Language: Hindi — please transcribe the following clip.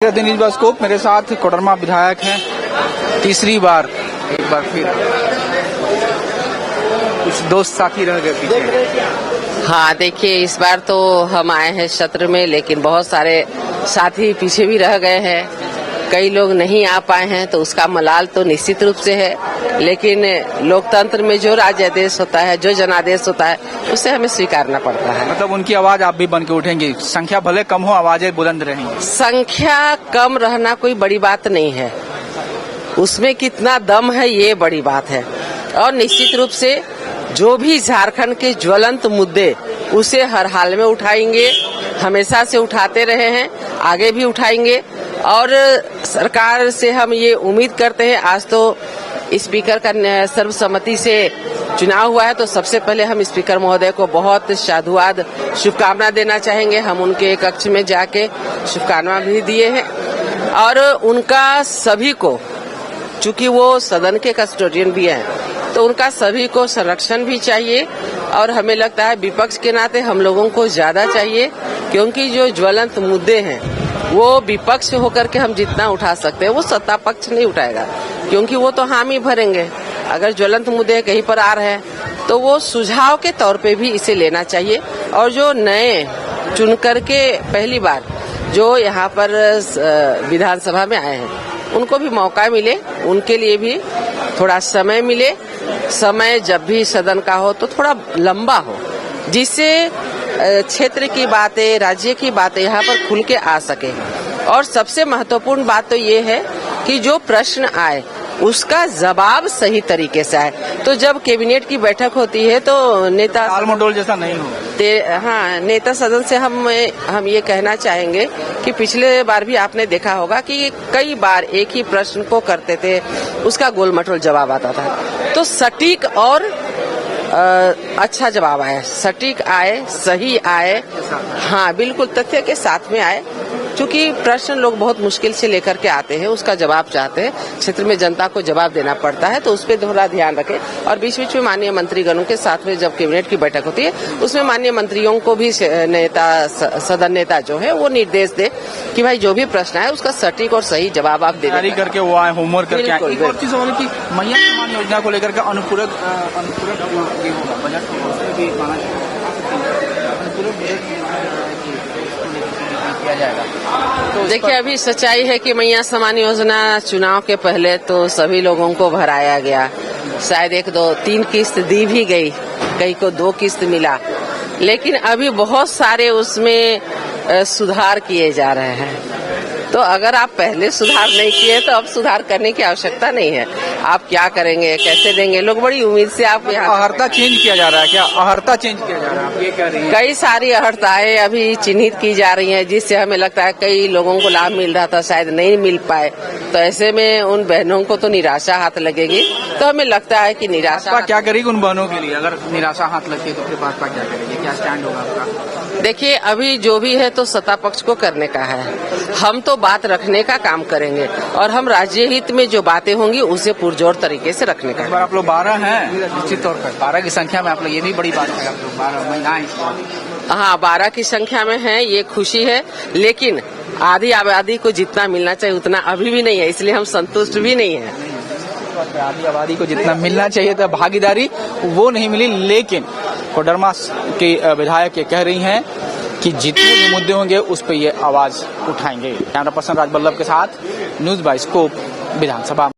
दिनेश बास्कोप मेरे साथ कोडरमा विधायक हैं, तीसरी बार एक बार फिर कुछ दोस्त साथी रह गए पीछे। हाँ, देखिए इस बार तो हम आए हैं सत्र में, लेकिन बहुत सारे साथी पीछे भी रह गए हैं। कई लोग नहीं आ पाए हैं, तो उसका मलाल तो निश्चित रूप से है। लेकिन लोकतंत्र में जो राज्यादेश होता है, जो जनादेश होता है, उसे हमें स्वीकारना पड़ता है। मतलब उनकी आवाज आप भी बन के उठेंगी, संख्या भले कम हो, आवाजें बुलंद रहेंगी। संख्या कम रहना कोई बड़ी बात नहीं है, उसमें कितना दम है ये बड़ी बात है। और निश्चित रूप से जो भी झारखंड के ज्वलंत मुद्दे, उसे हर हाल में उठाएंगे, हमेशा से उठाते रहे हैं, आगे भी उठाएंगे। और सरकार से हम ये उम्मीद करते हैं, आज तो स्पीकर का सर्वसम्मति से चुनाव हुआ है, तो सबसे पहले हम स्पीकर महोदय को बहुत साधुवाद शुभकामना देना चाहेंगे। हम उनके कक्ष में जाके शुभकामना भी दिए हैं और उनका सभी को, चूंकि वो सदन के कस्टोडियन भी हैं, तो उनका सभी को संरक्षण भी चाहिए। और हमें लगता है विपक्ष के नाते हम लोगों को ज्यादा चाहिए, क्योंकि जो ज्वलंत मुद्दे हैं वो विपक्ष होकर के हम जितना उठा सकते हैं, वो सत्ता पक्ष नहीं उठाएगा, क्योंकि वो तो हामी भरेंगे। अगर ज्वलंत मुद्दे कहीं पर आ रहे हैं, तो वो सुझाव के तौर पे भी इसे लेना चाहिए। और जो नए चुन करके पहली बार जो यहाँ पर विधानसभा में आए हैं, उनको भी मौका मिले, उनके लिए भी थोड़ा समय मिले। समय जब भी सदन का हो तो थोड़ा लंबा हो, जिससे क्षेत्र की बातें, राज्य की बातें यहाँ पर खुल के आ सके। और सबसे महत्वपूर्ण बात तो ये है कि जो प्रश्न आए उसका जवाब सही तरीके से आए। तो जब कैबिनेट की बैठक होती है तो नेता टालमटोल जैसा नहीं हो। हाँ, नेता सदन से हम ये कहना चाहेंगे कि पिछले बार भी आपने देखा होगा कि कई बार एक ही प्रश्न को करते थे, उसका गोलमटोल जवाब आता था। तो सटीक और अच्छा जवाब आए, सटीक आए, सही आए, हाँ बिल्कुल तथ्य के साथ में आए। क्योंकि प्रश्न लोग बहुत मुश्किल से लेकर के आते हैं, उसका जवाब चाहते हैं, क्षेत्र में जनता को जवाब देना पड़ता है, तो उस पर थोड़ा ध्यान रखें। और बीच बीच में माननीय मंत्रीगणों के साथ में जब कैबिनेट की बैठक होती है, उसमें माननीय मंत्रियों को भी सदन नेता जो है वो निर्देश दे कि भाई जो भी प्रश्न है उसका सटीक और सही जवाब आप दे तैयारी करके वो आए, होमवर्क करके आए। एक और चीज होगी कि मैया सम्मान योजना को लेकर के अनुपूरक बजट किया जाएगा। तो देखिए, अभी सच्चाई है कि मैया सम्मान योजना चुनाव के पहले तो सभी लोगों को भराया गया, शायद 1, 2, 3 किस्त दी भी गई, कई को 2 किस्त मिला। लेकिन अभी बहुत सारे उसमें सुधार किए जा रहे हैं। तो अगर आप पहले सुधार नहीं किए तो अब सुधार करने की आवश्यकता नहीं है। आप क्या करेंगे, कैसे देंगे, लोग बड़ी उम्मीद से आप अहर्ता चेंज किया जा रहा है। क्या अहर्ता चेंज किया जा रहा है, आप ये कह रही हैं? कई सारी अहर्ताएं अभी चिन्हित की जा रही हैं, जिससे हमें लगता है कई लोगों को लाभ मिल रहा था, शायद नहीं मिल पाए। तो ऐसे में उन बहनों को तो निराशा हाथ लगेगी। तो हमें लगता है कि निराशा क्या करेगी उन बहनों के लिए, अगर निराशा हाथ लगती है तो फिर भाजपा क्या करेगी, क्या स्टैंड होगा आपका? देखिए, अभी जो भी है तो सत्ता पक्ष को करने का है, हम तो बात रखने का काम करेंगे और हम राज्य हित में जो बातें होंगी उसे पुरजोर तरीके से रखने का। इस बार आप लोग 12 हैं, निश्चित तौर पर 12 की संख्या में आप लोग, ये भी बड़ी बात है, आप लोग 12 महिलाएं। हाँ, 12 की संख्या में है, ये खुशी है। लेकिन आधी आबादी को जितना मिलना चाहिए उतना अभी भी नहीं है, इसलिए हम संतुष्ट भी नहीं है। आधी आबादी को जितना मिलना चाहिए था भागीदारी, वो नहीं मिली। लेकिन कोडरमा के विधायक ये कह रही हैं कि जितने भी मुद्दे होंगे उस पर ये आवाज उठाएंगे। कैमरा पर्सन राज बल्लभ के साथ न्यूज बास्कोप विधानसभा।